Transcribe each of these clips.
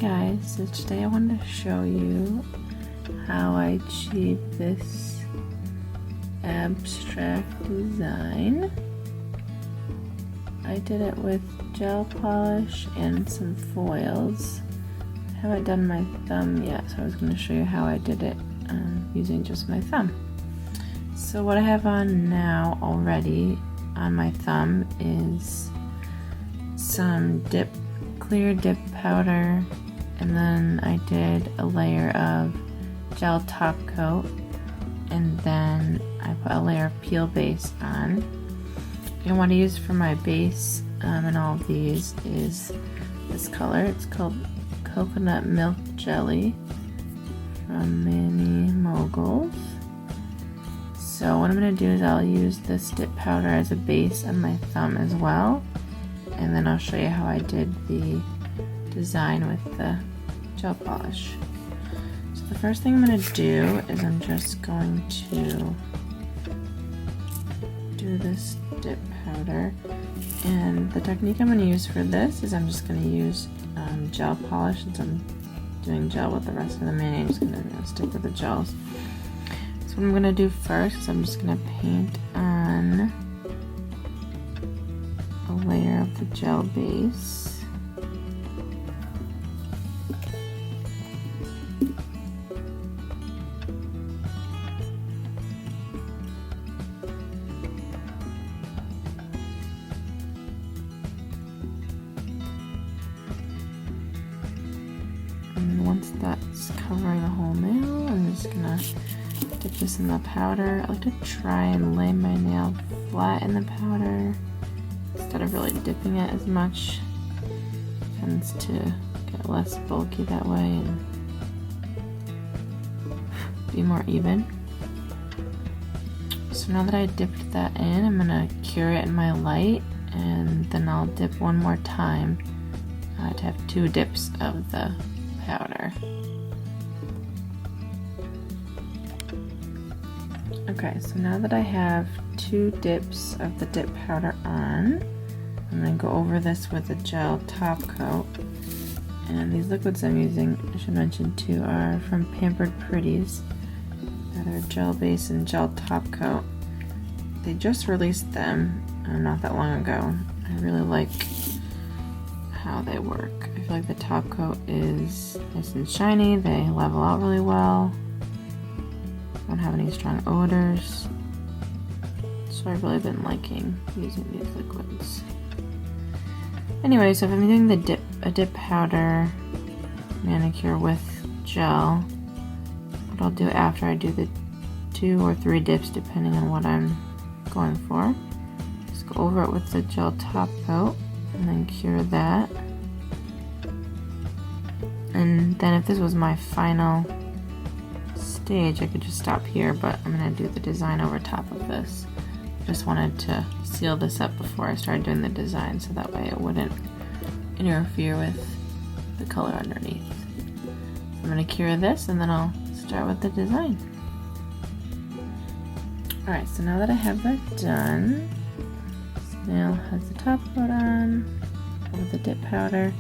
guys, so today I wanted to show you how I achieved this abstract design. I did it with gel polish and some foils. I haven't done my thumb yet, so I was going to show you how I did it using just my thumb. So what I have on now already on my thumb is some clear dip powder, and then I did a layer of gel top coat, and then I put a layer of peel base on. And what I use for my base in all of these is this color. It's called Coconut Milk Jelly from Moguls. So what I'm going to do is I'll use this dip powder as a base on my thumb as well, and then I'll show you how I did the design with the gel polish. So the first thing I'm going to do is I'm just going to do this dip powder, and the technique I'm going to use for this is I'm just going to use gel polish since I'm doing gel with the rest of the mayonnaise. I'm just going to stick with the gels. So what I'm going to do first is I'm just going to paint on a layer of the gel base. And once that's covering the whole nail, I'm just going to dip this in the powder. I like to try and lay my nail flat in the powder instead of really dipping it as much. It tends to get less bulky that way and be more even. So now that I dipped that in, I'm going to cure it in my light, and then I'll dip one more time to have 2 dips of the powder. Okay, so now that I have 2 dips of the dip powder on, I'm going to go over this with a gel top coat. And these liquids I'm using, I should mention too, are from Pampered Pretties. They're gel base and gel top coat. They just released them not that long ago. I really like how they work. I feel like the top coat is nice and shiny, they level out really well. Don't have any strong odors, so I've really been liking using these liquids. Anyway, so if I'm doing a dip powder manicure with gel, what I'll do after I do the 2 or 3 dips depending on what I'm going for, just go over it with the gel top coat and then cure that. And then if this was my final stage, I could just stop here, but I'm going to do the design over top of this. I just wanted to seal this up before I started doing the design so that way it wouldn't interfere with the color underneath. So I'm going to cure this and then I'll start with the design. Alright, so now that I have that done, this nail has the top coat on with the dip powder.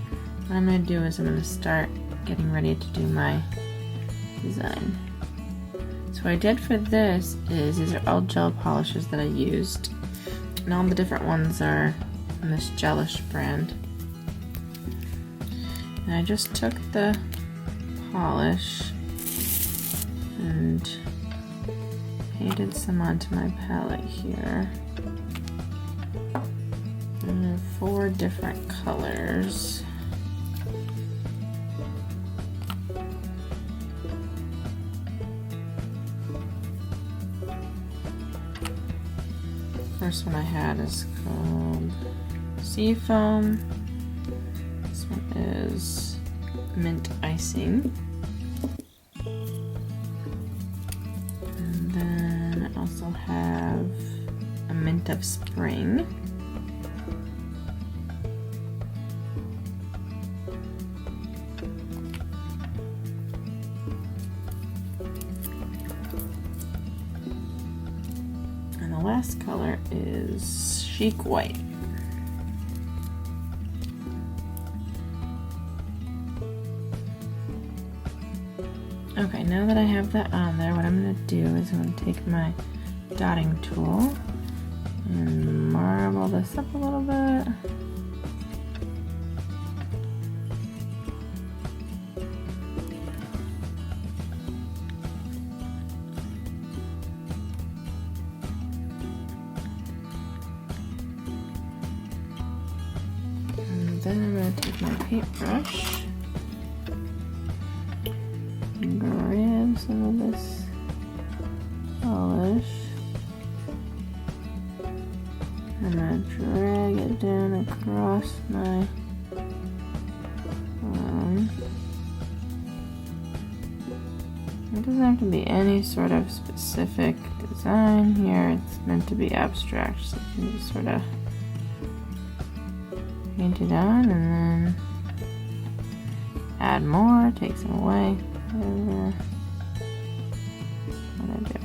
What I'm going to do is I'm going to start getting ready to do my design. So what I did for this is, these are all gel polishes that I used, and all the different ones are from this Gelish brand. And I just took the polish and painted some onto my palette here. And there are 4 different colors. First one I had is called Seafoam. This one is Mint Icing. And then I also have a Mint of Spring. And the last color is Sheek White. Okay, now that I have that on there, what I'm going to do is I'm going to take my dotting tool and marble this up a little bit. And then I'm going to take my paintbrush and grab some of this polish. I'm going to drag it down across my arm. It doesn't have to be any sort of specific design here. It's meant to be abstract, so you can just sort of paint it on and then add more, take some away, whatever I want to do.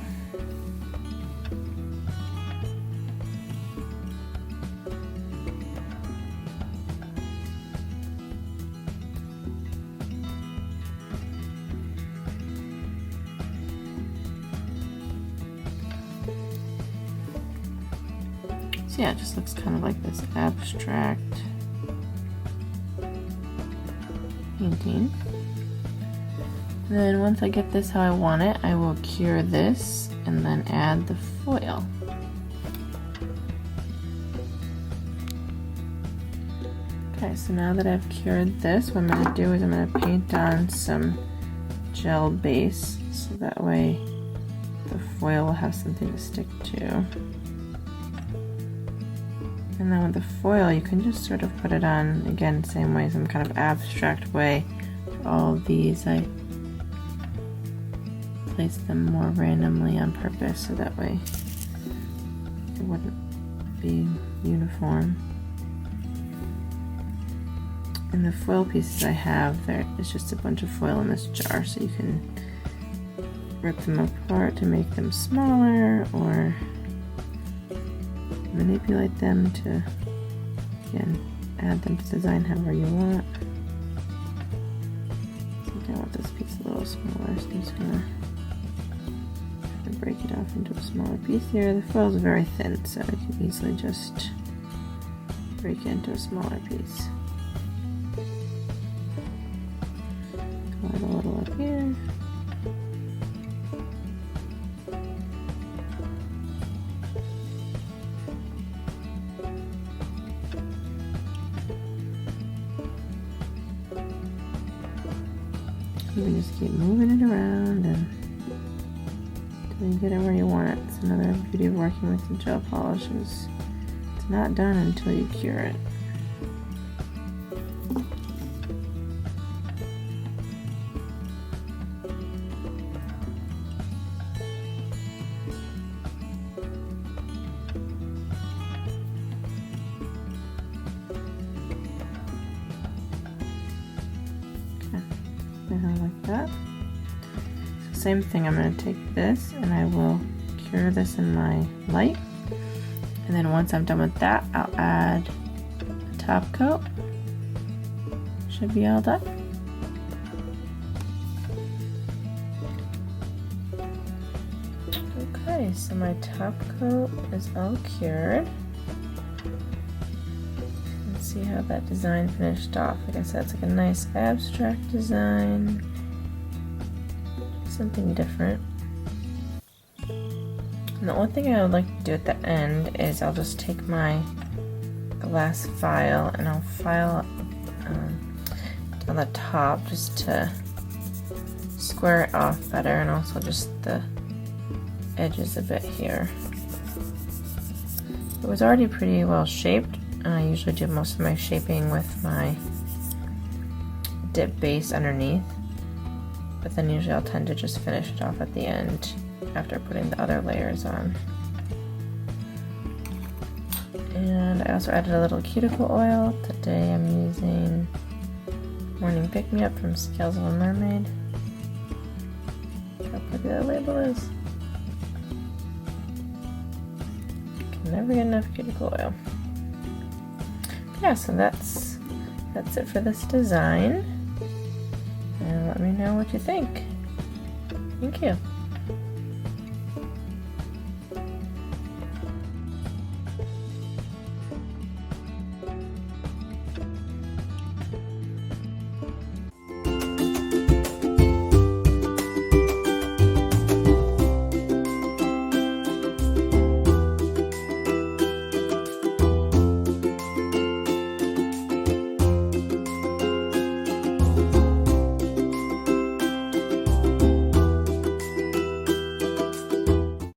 So yeah, it just looks kind of like this abstract painting. And then once I get this how I want it, I will cure this and then add the foil. Okay, so now that I've cured this, what I'm going to do is I'm going to paint on some gel base so that way the foil will have something to stick to. And then with the foil, you can just sort of put it on, again, same way, some kind of abstract way. For all of these, I place them more randomly on purpose so that way it wouldn't be uniform. And the foil pieces I have, there is just a bunch of foil in this jar, so you can rip them apart to make them smaller or manipulate them to, again, add them to design however you want. I think I want this piece a little smaller, so I'm just gonna break it off into a smaller piece here. The foil is very thin, so I can easily just break it into a smaller piece. Add a little up here. You can just keep moving it around and until you get it where you want it. It's another beauty of working with the gel polish is it's not done until you cure it. Like that. So same thing, I'm going to take this and I will cure this in my light, and then once I'm done with that, I'll add a top coat. Should be all done. Okay, so my top coat is all cured. See how that design finished off. Like I said, it's like a nice abstract design, something different. And the only thing I would like to do at the end is I'll just take my glass file and I'll file on the top just to square it off better, and also just the edges a bit here. It was already pretty well shaped. I usually do most of my shaping with my dip base underneath, but then usually I'll tend to just finish it off at the end after putting the other layers on. And I also added a little cuticle oil. Today I'm using Morning Pick Me Up from Scales of a Mermaid. How pretty that label is. Can never get enough cuticle oil. Yeah, so that's it for this design, and let me know what you think. Thank you.